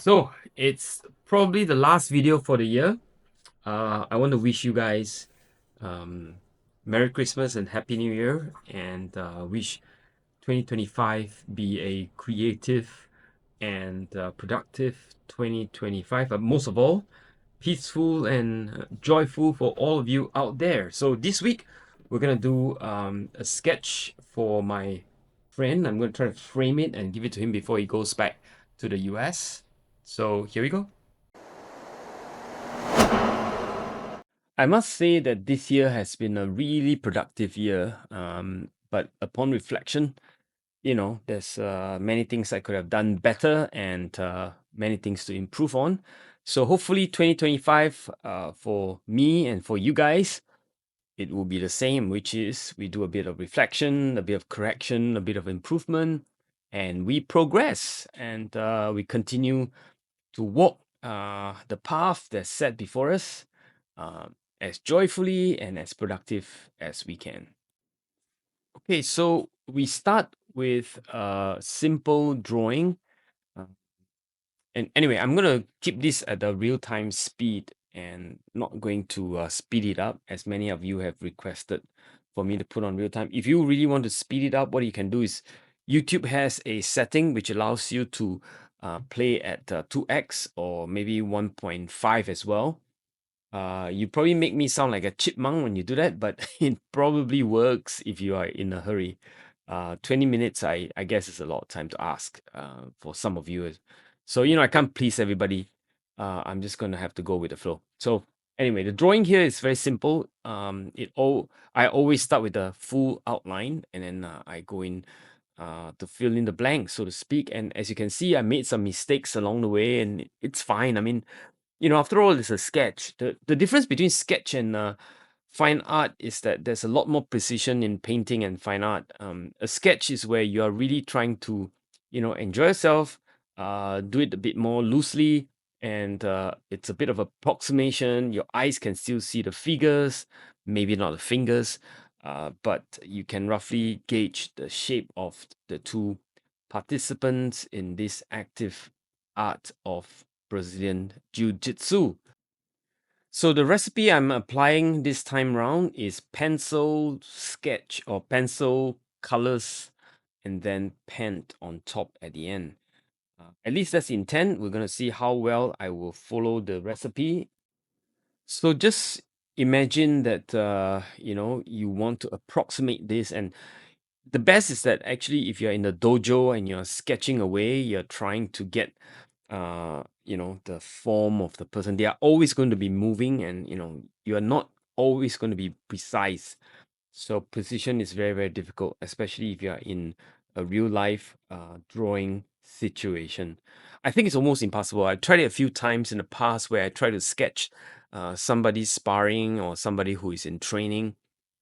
So it's probably the last video for the year. I want to wish you guys um, Merry Christmas and Happy New Year, and wish 2025 be a creative and productive 2025, but most of all, peaceful and joyful for all of you out there. So this week we're gonna do a sketch for my friend. I'm gonna try to frame it and give it to him before he goes back to the US. So here we go. I must say that this year has been a really productive year. But upon reflection, there's many things I could have done better and many things to improve on. So hopefully 2025 for me and for you guys, it will be the same, which is we do a bit of reflection, a bit of correction, a bit of improvement, and we progress and we continue to walk the path that's set before us uh, as joyfully and as productive as we can. Okay, so we start with a simple drawing. uh, and anyway, I'm going to keep this at the real time speed and not going to speed it up as many of you have requested for me to put on real time. If you really want to speed it up, what you can do is YouTube has a setting which allows you to play at 2x or maybe 1.5 as well. You probably make me sound like a chipmunk when you do that, but it probably works if you are in a hurry. 20 minutes, I guess, is a lot of time to ask for some of you. So, I can't please everybody. I'm just going to have to go with the flow. So, anyway, the drawing here is very simple. I always start with a full outline and then I go in to fill in the blanks, so to speak. And as you can see, I made some mistakes along the way and it's fine. I mean, after all, it's a sketch. The difference between sketch and fine art is that there's a lot more precision in painting and fine art. A sketch is where you are really trying to, enjoy yourself, do it a bit more loosely, and it's a bit of approximation. Your eyes can still see the figures, maybe not the fingers, but you can roughly gauge the shape of the two participants in this active art of Brazilian Jiu-Jitsu. So the recipe I'm applying this time round is pencil sketch or pencil colors and then paint on top at the end. At least that's the intent. We're going to see how well I will follow the recipe. So just imagine that you want to approximate this, and the best is that actually if you're in the dojo and you're sketching away, you're trying to get the form of the person. They are always going to be moving, and you are not always going to be precise. So precision is very, very difficult, especially if you are in a real life drawing situation. I think it's almost impossible. I tried it a few times in the past where I try to sketch somebody sparring or somebody who is in training.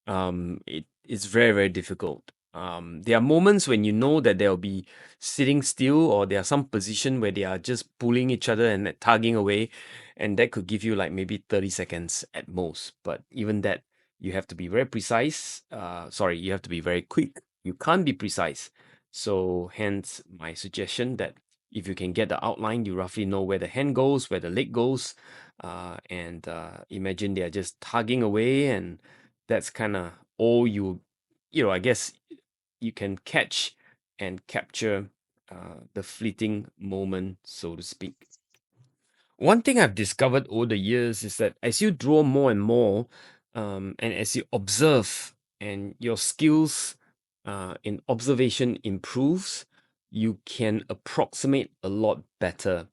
It is very, very difficult. There are moments when you know that they'll be sitting still, or there are some position where they are just pulling each other and tugging away, and that could give you like maybe 30 seconds at most. But even that, you have to be very precise. Sorry, you have to be very quick. You can't be precise. So hence my suggestion that if you can get the outline, you roughly know where the hand goes, where the leg goes, and imagine they are just tugging away, and that's kind of all I guess you can catch and capture the fleeting moment, so to speak. One thing I've discovered over the years is that as you draw more and more, and as you observe and your skills in observation improves, you can approximate a lot better.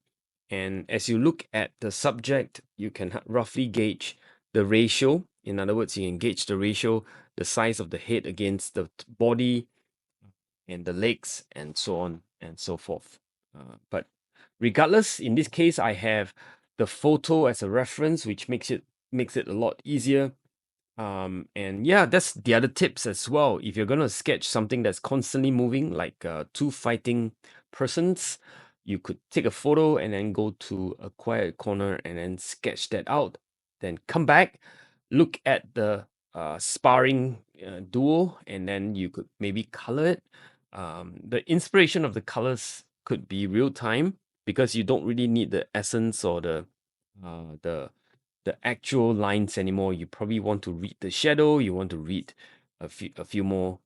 And as you look at the subject, you can roughly gauge the ratio. In other words, you can gauge the ratio, the size of the head against the body and the legs, and so on and so forth. But regardless, in this case, I have the photo as a reference, which makes it a lot easier. And yeah, that's the other tips as well. If you're gonna sketch something that's constantly moving, like two fighting persons, you could take a photo and then go to a quiet corner and then sketch that out. Then come back, look at the sparring duo, and then you could maybe color it. The inspiration of the colors could be real time. because you don't really need the essence or uh, the the actual lines anymore. You probably want to read the shadow. You want to read a few more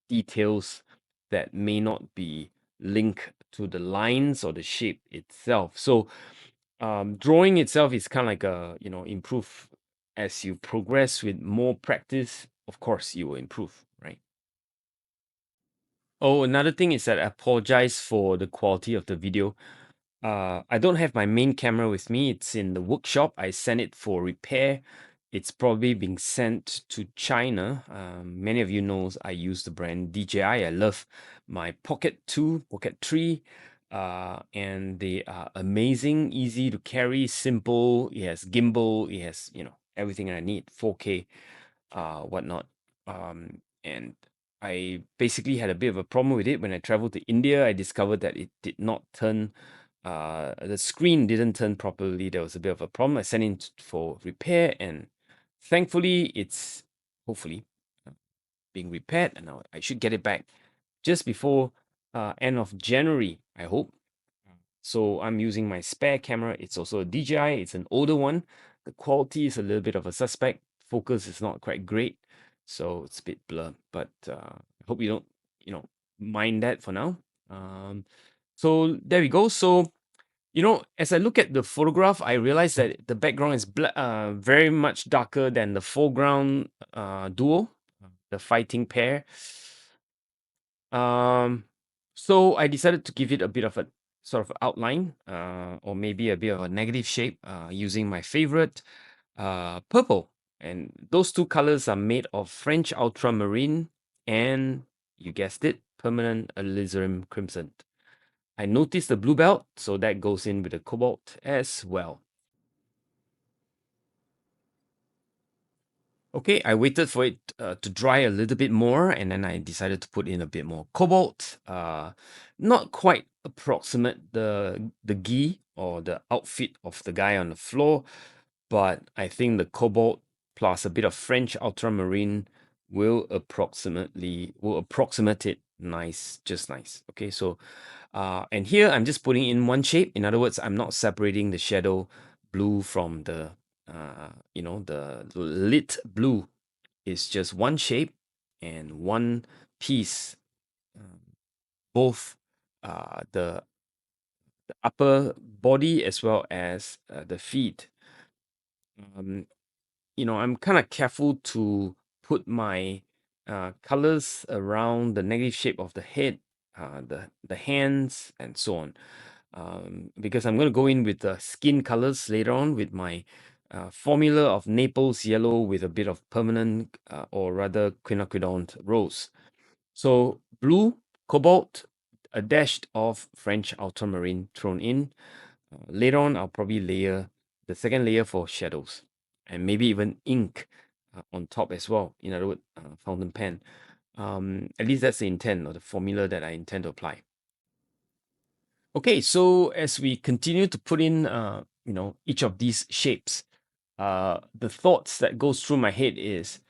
details that may not be linked to the lines or the shape itself. So drawing itself is kind of like a improve as you progress with more practice. Of course, you will improve, right? Oh, another thing is that I apologize for the quality of the video. I don't have my main camera with me. It's in the workshop. I sent it for repair. It's probably being sent to China. Many of you knows I use the brand DJI. I love my Pocket 2, Pocket 3, and they are amazing, easy to carry, simple. It has gimbal. It has everything I need, 4K, whatnot. And I basically had a bit of a problem with it when I traveled to India. I discovered that it did not turn, the screen didn't turn properly. There was a bit of a problem. I sent it for repair, and thankfully, it's hopefully uh, being repaired, and now I should get it back just before end of January, I hope. So I'm using my spare camera. It's also a DJI. It's an older one. The quality is a little bit of a suspect. Focus is not quite great, so it's a bit blur. But I hope you don't, mind that for now. Um, so there we go. So as I look at the photograph, I realize that the background is very much darker than the foreground duo, the fighting pair. Um, so I decided to give it a bit of a sort of outline, or maybe a bit of a negative shape, using my favorite purple. And those two colors are made of French ultramarine and, you guessed it, permanent alizarin crimson. I noticed the blue belt, so that goes in with the cobalt as well. Okay, I waited for it to dry a little bit more, and then I decided to put in a bit more cobalt. Not quite approximate the gi or the outfit of the guy on the floor, but I think the cobalt plus a bit of French ultramarine will approximate it nice, just nice. Okay, so and here I'm just putting in one shape. In other words, I'm not separating the shadow blue from the lit blue. Is just one shape and one piece, um, both the upper body as well as the feet. Um, I'm kind of careful to put my colors around the negative shape of the head, the hands, and so on. Because I'm going to go in with the skin colors later on with my formula of Naples yellow with a bit of permanent, or rather quinacridone rose. So blue, cobalt, a dash of French ultramarine thrown in. Later on, I'll probably layer the second layer for shadows and maybe even ink on top as well. In other words, fountain pen. At least that's the intent or the formula that I intend to apply. Okay, so as we continue to put in, each of these shapes, the thoughts that goes through my head is,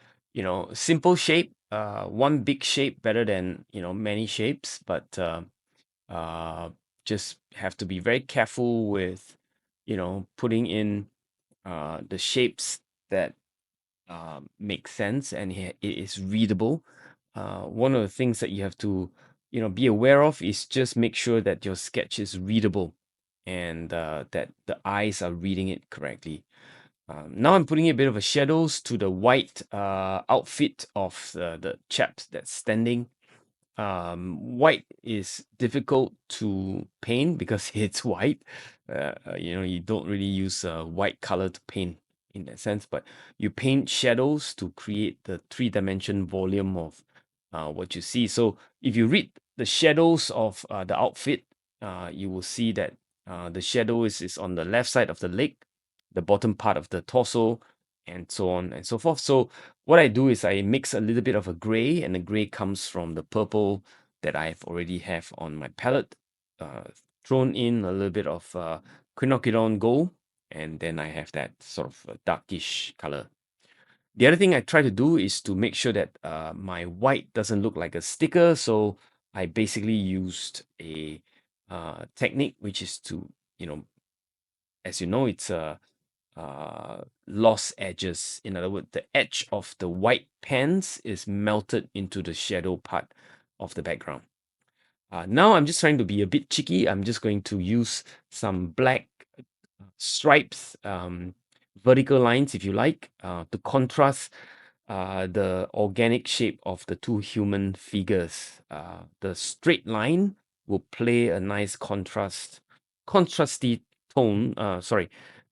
simple shape, one big shape better than many shapes, but uh, just have to be very careful with, putting in the shapes that make sense and it is readable. One of the things that you have to, be aware of is just make sure that your sketch is readable and that the eyes are reading it correctly. Now I'm putting a bit of a shadows to the white outfit of the chap that's standing. White is difficult to paint because it's white. You don't really use white color to paint in that sense, but you paint shadows to create the three-dimension volume of what you see. So if you read the shadows of the outfit, you will see that the shadow is on the left side of the leg, the bottom part of the torso, and so on and so forth. So what I do is I mix a little bit of a gray, and the gray comes from the purple that I've already have on my palette. Thrown in a little bit of quinacridone gold, and then I have that sort of darkish color. The other thing I try to do is to make sure that my white doesn't look like a sticker, so I basically used a technique, which is to, as you know, it's lost edges. In other words, the edge of the white pants is melted into the shadow part of the background. Now I'm just trying to be a bit cheeky. I'm just going to use some black stripes, vertical lines, if you like, to contrast the organic shape of the two human figures. The straight line will play a nice contrasty tone.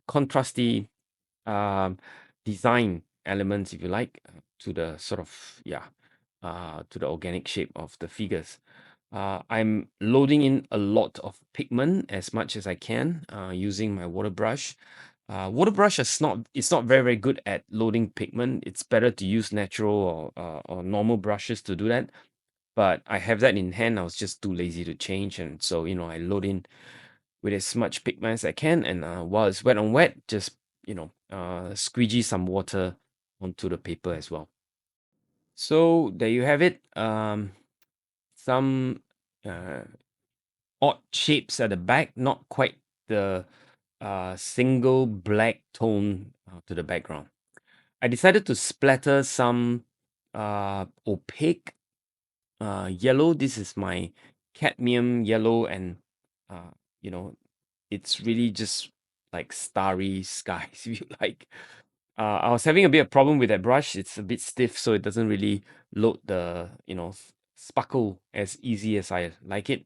Contrasty um, design elements, if you like, to the sort of to the organic shape of the figures. I'm loading in a lot of pigment as much as I can using my water brush. Water brush is not it's not very good at loading pigment. It's better to use natural or normal brushes to do that. But I have that in hand. I was just too lazy to change, and so I load in with as much pigment as I can. And while it's wet on wet, just squeegee some water onto the paper as well. So there you have it. Some uh, odd shapes at the back, not quite the single black tone to the background. I decided to splatter some opaque yellow. This is my cadmium yellow, and uh, you know, it's really just like starry skies, if you like. I was having a bit of problem with that brush. It's a bit stiff, so it doesn't really load the sparkle as easy as I like it.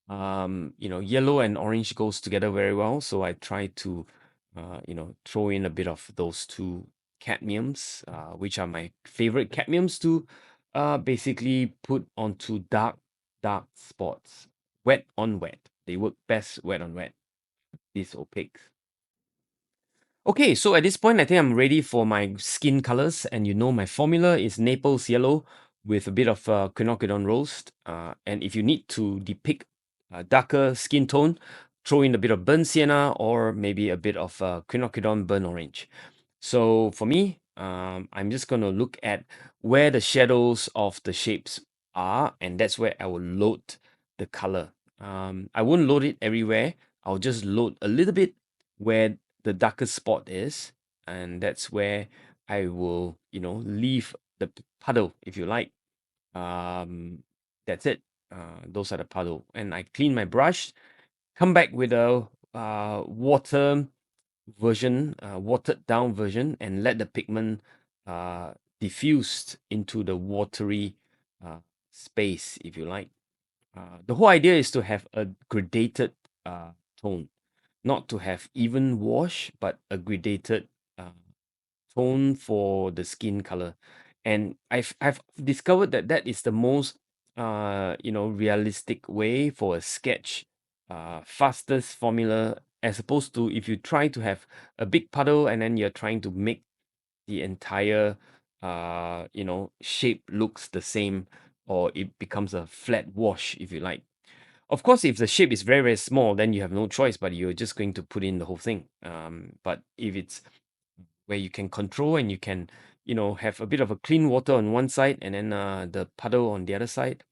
Yellow and orange goes together very well, so I try to throw in a bit of those two cadmiums, which are my favorite cadmiums to basically put onto dark spots, wet on wet. They work best wet on wet, these opaques. Okay, so at this point, I think I'm ready for my skin colors. And my formula is Naples yellow with a bit of quinacridone roast. And if you need to depict a darker skin tone, throw in a bit of burnt sienna or maybe a bit of quinacridone burnt orange. So for me, I'm just going to look at where the shadows of the shapes are, and that's where I will load the color. I won't load it everywhere. I'll just load a little bit where the darkest spot is, and that's where I will, leave the puddle, if you like. Um, that's it. Those are the puddle, and I clean my brush, come back with a watered down version, and let the pigment diffused into the watery uh, space, if you like. The whole idea is to have a gradated tone, not to have even wash, but a gradated uh, tone for the skin color. And I've discovered that that is the most realistic way for a sketch, fastest formula, as opposed to if you try to have a big puddle and then you're trying to make the entire shape looks the same, or it becomes a flat wash, if you like. Of course, if the shape is very, very small, then you have no choice, but you're just going to put in the whole thing. But if it's where you can control and you can, have a bit of a clean water on one side and then the puddle on the other side,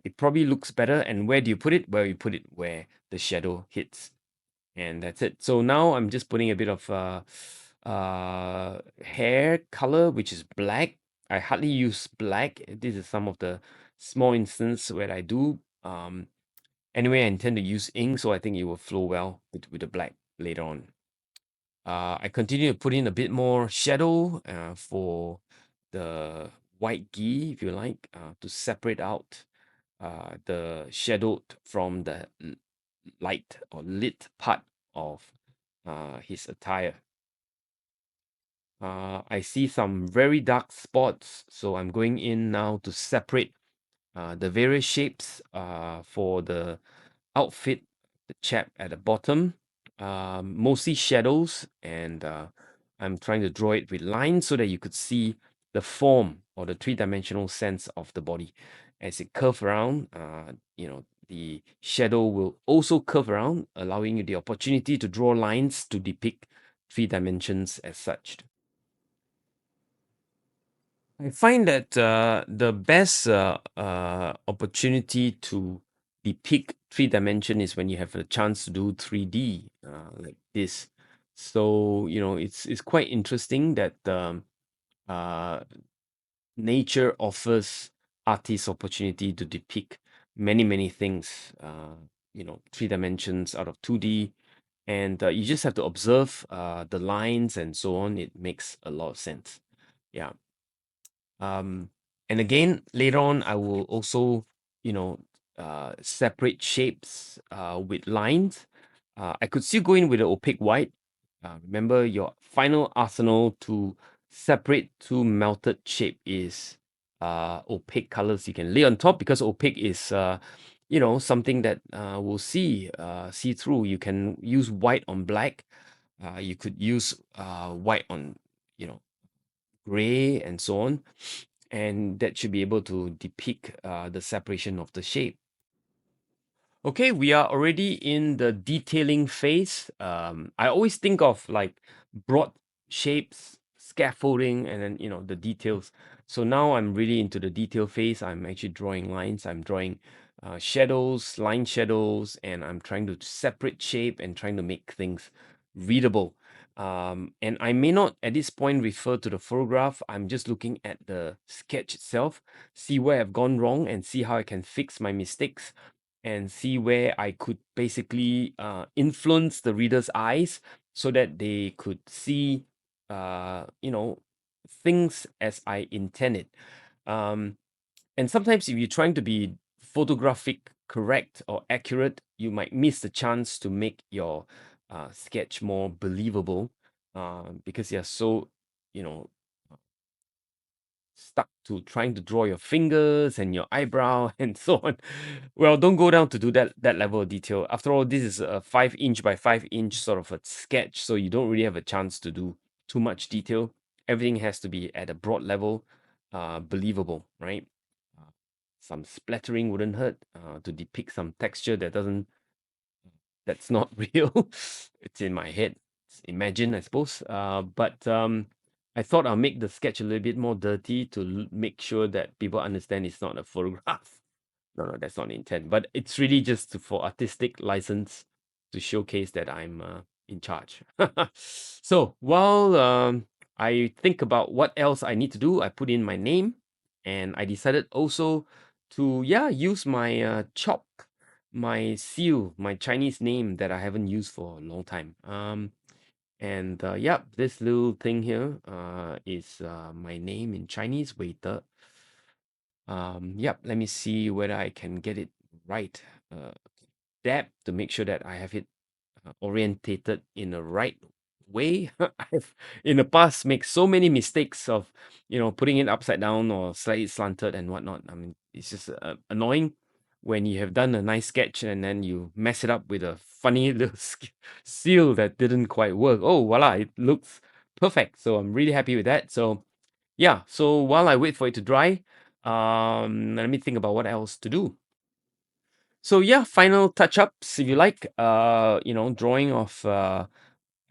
it probably looks better. And where do you put it? Well, you put it where the shadow hits. And that's it. So now I'm just putting a bit of hair color, which is black. I hardly use black. This is some of the small instances where I do. Anyway, I intend to use ink, so I think it will flow well with the black later on. I continue to put in a bit more shadow for the white ghee, if you like, to separate out the shadowed from the light or lit part of his attire. I see some very dark spots, so I'm going in now to separate the various shapes for the outfit, the chap at the bottom, mostly shadows, and I'm trying to draw it with lines so that you could see the form or the three-dimensional sense of the body. As it curves around, the shadow will also curve around, allowing you the opportunity to draw lines to depict three dimensions as such. I find that the best opportunity to depict three dimension is when you have a chance to do 3D like this. So it's quite interesting that uh, nature offers artists opportunity to depict many things. Three dimensions out of 2D, and you just have to observe the lines and so on. It makes a lot of sense. Yeah. Um, and again, later on, I will also, you know, separate shapes with lines. I could still go in with the opaque white. Remember, your final arsenal to separate two melted shape is opaque colors you can lay on top, because opaque is, something that will see through. You can use white on black. You could use white on, you know, gray and so on, and that should be able to depict the separation of the shape. Okay, we are already in the detailing phase. I always think of like broad shapes, scaffolding, and then the details. So now I'm really into the detail phase. I'm actually drawing lines. I'm drawing shadows, line shadows, and I'm trying to separate shape and trying to make things readable. And I may not at this point refer to the photograph. I'm just looking at the sketch itself, see where I've gone wrong, and see how I can fix my mistakes, and see where I could basically influence the reader's eyes so that they could see, things as I intended. Um, and sometimes, if you're trying to be photographic correct or accurate, you might miss the chance to make your sketch more believable, because you're so, you know, stuck to trying to draw your fingers and your eyebrow and so on. Well, don't go down to do that level of detail. After all, this is a 5 inch by 5 inch sort of a sketch, so you don't really have a chance to do too much detail. Everything has to be at a broad level, believable, right? Uh, some splattering wouldn't hurt to depict some texture that's not real. It's in my head. It's imagined, I suppose. But I thought I'll make the sketch a little bit more dirty to make sure that people understand it's not a photograph. No, that's not the intent. But it's really just for artistic license to showcase that I'm in charge. So while I think about what else I need to do, I put in my name, and I decided also to use my chalk, my seal, my Chinese name that I haven't used for a long time. And yep, this little thing here is my name in Chinese, waiter. Yep, let me see whether I can get it right. Uh, Dab to make sure that I have it orientated in the right way. I've in the past made so many mistakes of, putting it upside down or slightly slanted and whatnot. I mean, it's just annoying when you have done a nice sketch and then you mess it up with a funny little seal that didn't quite work. Oh, voila, it looks perfect. So I'm really happy with that. So yeah, so while I wait for it to dry, let me think about what else to do. So yeah, final touch-ups, if you like, drawing of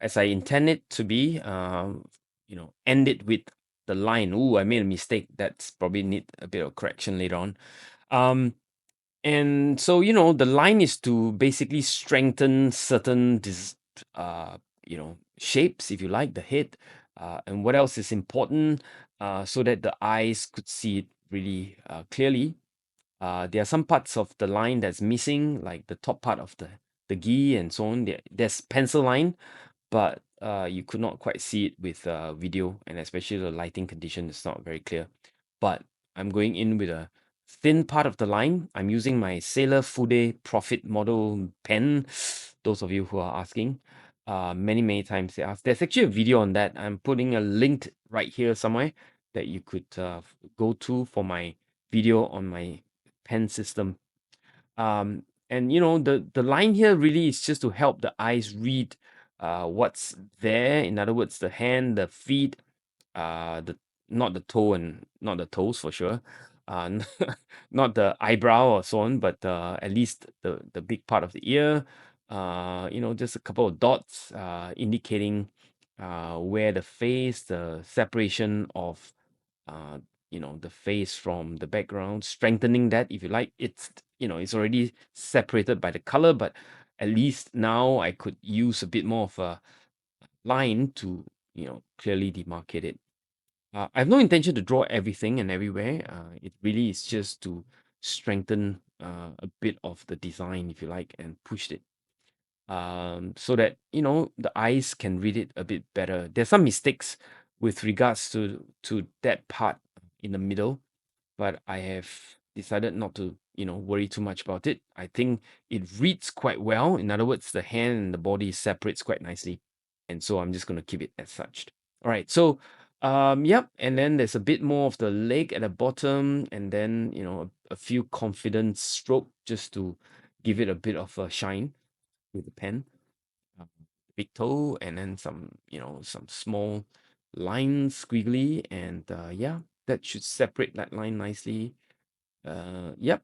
as I intend it to be, end it with the line. Ooh, I made a mistake. That's probably need a bit of correction later on. Um, and so, the line is to basically strengthen certain shapes, if you like, the head. And what else is important, so that the eyes could see it really clearly. There are some parts of the line that's missing, like the top part of the gi and so on. There's pencil line, but you could not quite see it with video, and especially the lighting condition is not very clear. But I'm going in with a thin part of the line. I'm using my Sailor Fude Profit model pen. Those of you who are asking, many times they ask. There's actually a video on that. I'm putting a link right here somewhere that you could go to for my video on my pen system. And the line here really is just to help the eyes read what's there. In other words, the hand, the feet, the not the toe and not the toes for sure, not the eyebrow or so on, but at least the big part of the ear. Just a couple of dots indicating where the face, the separation of the face from the background, strengthening that if you like. It's already separated by the color, but at least now I could use a bit more of a line to, clearly demarcate it. I have no intention to draw everything and everywhere. It really is just to strengthen a bit of the design, if you like, and push it so that the eyes can read it a bit better. There's some mistakes with regards to that part in the middle, but I have decided not to worry too much about it. I think it reads quite well. In other words, the hand and the body separates quite nicely, and so I'm just going to keep it as such. All right, so yep, and then there's a bit more of the leg at the bottom, and then a few confidence stroke just to give it a bit of a shine with the pen. Big toe, and then some small lines, squiggly, and yeah, that should separate that line nicely. Yep.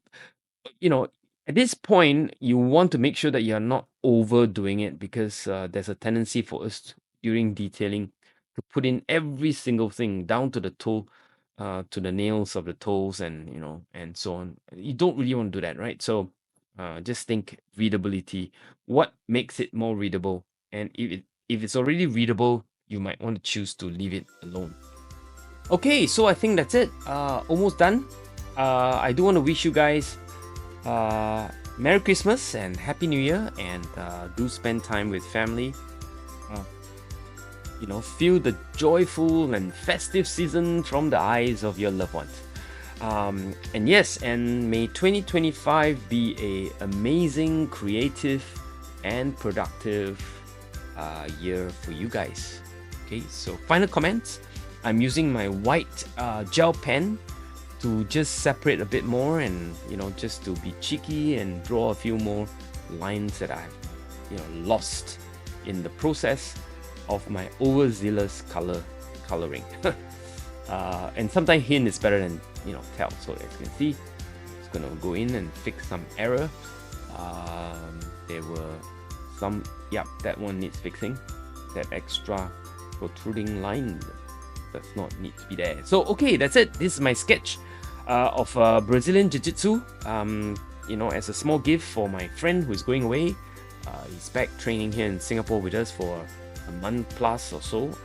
You know, at this point, you want to make sure that you're not overdoing it because there's a tendency for us during detailing to put in every single thing down to the toe, to the nails of the toes, and and so on. You don't really want to do that, right? So, just think readability. What makes it more readable? And if it's already readable, you might want to choose to leave it alone. Okay, so I think that's it. Almost done. I do want to wish you guys Merry Christmas and Happy New Year, and do spend time with family. Uh, feel the joyful and festive season from the eyes of your loved ones. And yes, and may 2025 be a amazing, creative, and productive year for you guys. Okay, so final comments. I'm using my white gel pen to just separate a bit more, and just to be cheeky and draw a few more lines that I've lost in the process of my overzealous coloring. And sometimes hint is better than tell. So as you can see, it's gonna go in and fix some error. There were some, that one needs fixing. That extra protruding line does not need to be there. So okay, that's it. This is my sketch of Brazilian Jiu-Jitsu. As a small gift for my friend who is going away. He's back training here in Singapore with us for a month plus or so.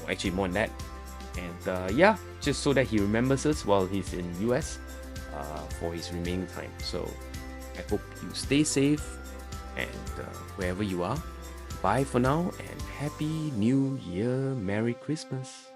Actually more than that. And yeah, just so that he remembers us while he's in US for his remaining time. So I hope you stay safe, and wherever you are, bye for now, and Happy New Year, Merry Christmas.